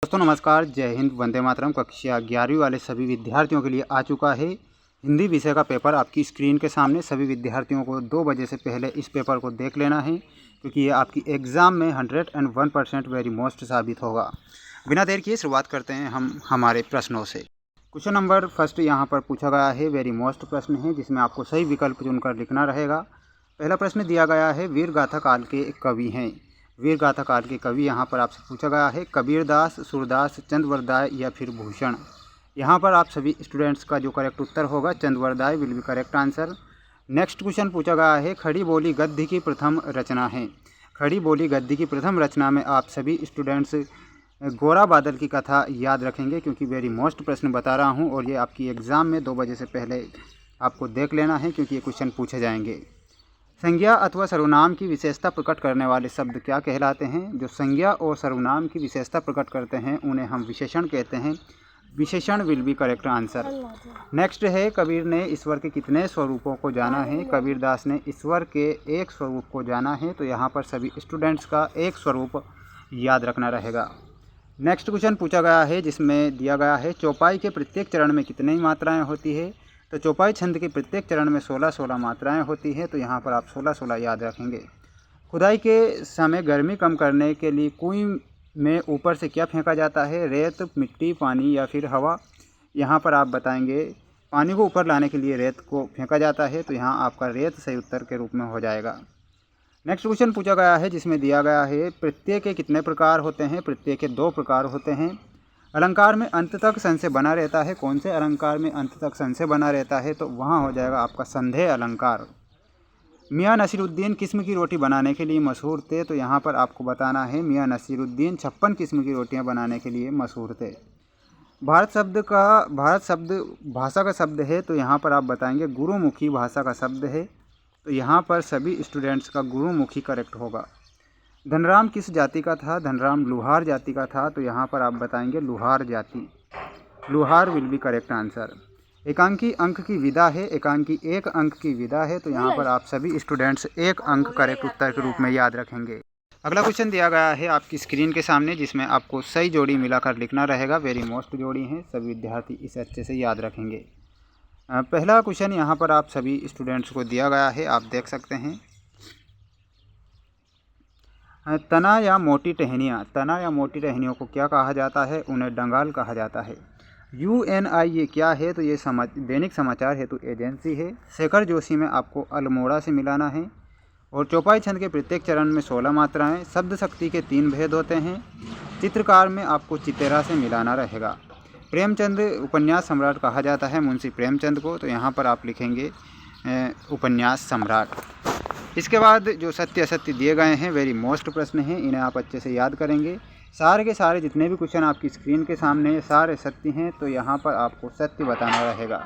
दोस्तों नमस्कार, जय हिंद, वंदे मातरम। कक्षा 11वीं वाले सभी विद्यार्थियों के लिए आ चुका है हिंदी विषय का पेपर आपकी स्क्रीन के सामने। सभी विद्यार्थियों को 2 बजे से पहले इस पेपर को देख लेना है, क्योंकि ये आपकी एग्ज़ाम में 101% वेरी मोस्ट साबित होगा। बिना देर किए शुरुआत करते हैं हम हमारे प्रश्नों से। क्वेश्चन नंबर फर्स्ट यहाँ पर पूछा गया है, वेरी मोस्ट प्रश्न है, जिसमें आपको सही विकल्प चुनकर लिखना रहेगा। पहला प्रश्न दिया गया है, वीर गाथा काल के कवि हैं। वीर गाथा काल के कवि यहाँ पर आपसे पूछा गया है, कबीरदास, सूरदास, चंद्रवरदाय या फिर भूषण। यहाँ पर आप सभी स्टूडेंट्स का जो करेक्ट उत्तर होगा Chandbardai will be correct answer. Next question पूछा गया है, खड़ी बोली गद्य की प्रथम रचना है। खड़ी बोली गद्य की प्रथम रचना में आप सभी स्टूडेंट्स गोरा बादल की कथा याद रखेंगे, क्योंकि वेरी मोस्ट प्रश्न बता रहा हूँ और ये आपकी एग्ज़ाम में 2 बजे से पहले आपको देख लेना है, क्योंकि ये क्वेश्चन पूछे जाएंगे। संज्ञा अथवा सर्वनाम की विशेषता प्रकट करने वाले शब्द क्या कहलाते हैं? जो संज्ञा और सर्वनाम की विशेषता प्रकट करते हैं उन्हें हम विशेषण कहते हैं। विशेषण will be correct answer. Next है, कबीर ने ईश्वर के कितने स्वरूपों को जाना है? कबीरदास ने ईश्वर के एक स्वरूप को जाना है, तो यहाँ पर सभी स्टूडेंट्स का एक स्वरूप याद रखना रहेगा। नेक्स्ट क्वेश्चन पूछा गया है, जिसमें दिया गया है, चौपाई के प्रत्येक चरण में कितनी मात्राएँ होती है? तो चौपाई छंद के प्रत्येक चरण में 16-16 मात्राएं होती है, तो यहाँ पर आप 16-16 याद रखेंगे। खुदाई के समय गर्मी कम करने के लिए कुएं में ऊपर से क्या फेंका जाता है? रेत, मिट्टी, पानी या फिर हवा? यहाँ पर आप बताएंगे पानी को ऊपर लाने के लिए रेत को फेंका जाता है, तो यहाँ आपका रेत सही उत्तर के रूप में हो जाएगा। नेक्स्ट क्वेश्चन पूछा गया है, जिसमें दिया गया है, प्रत्यय के कितने प्रकार होते हैं? प्रत्यय के 2 प्रकार होते हैं। अलंकार में अंत तक संशय बना रहता है। कौन से अलंकार में अंत तक संशय बना रहता है? तो वहाँ हो जाएगा आपका संदेह अलंकार। मियाँ नसीरुद्दीन किस्म की रोटी बनाने के लिए मशहूर थे, तो यहाँ पर आपको बताना है मियाँ नसीरुद्दीन 56 किस्म की रोटियाँ बनाने के लिए मशहूर थे। भारत शब्द भाषा का शब्द है, तो यहाँ पर आप बताएंगे गुरुमुखी भाषा का शब्द है, तो यहाँ पर सभी स्टूडेंट्स का गुरुमुखी करेक्ट होगा। धनराम किस जाति का था? धनराम लुहार जाति का था, तो यहाँ पर आप बताएंगे लुहार जाति। लुहार विल बी करेक्ट आंसर। एकांकी अंक की विदा है। एकांकी 1 अंक की विदा है, तो यहाँ पर आप सभी स्टूडेंट्स 1 अंक करेक्ट उत्तर के रूप में याद रखेंगे। अगला क्वेश्चन दिया गया है आपकी स्क्रीन के सामने, जिसमें आपको सही जोड़ी मिलाकर लिखना रहेगा। वेरी मोस्ट जोड़ी है, सभी विद्यार्थी इसे अच्छे से याद रखेंगे। पहला क्वेश्चन यहाँ पर आप सभी स्टूडेंट्स को दिया गया है, आप देख सकते हैं। तना या मोटी टहनियाँ, तना या मोटी टहनियों को क्या कहा जाता है? उन्हें डंगाल कहा जाता है। UNI ये क्या है? तो ये दैनिक समाचार हेतु एजेंसी है। शेखर जोशी में आपको अल्मोड़ा से मिलाना है। और चौपाई छंद के प्रत्येक चरण में 16 मात्राएँ। शब्द शक्ति के 3 भेद होते हैं। चित्रकार में आपको चितेरा से मिलाना रहेगा। प्रेमचंद उपन्यास सम्राट कहा जाता है मुंशी प्रेमचंद को, तो यहाँ पर आप लिखेंगे उपन्यास सम्राट। इसके बाद जो सत्य असत्य दिए गए हैं वेरी मोस्ट प्रश्न हैं, इन्हें आप अच्छे से याद करेंगे। सारे के सारे जितने भी क्वेश्चन आपकी स्क्रीन के सामने सारे सत्य हैं, तो यहाँ पर आपको सत्य बताना रहेगा।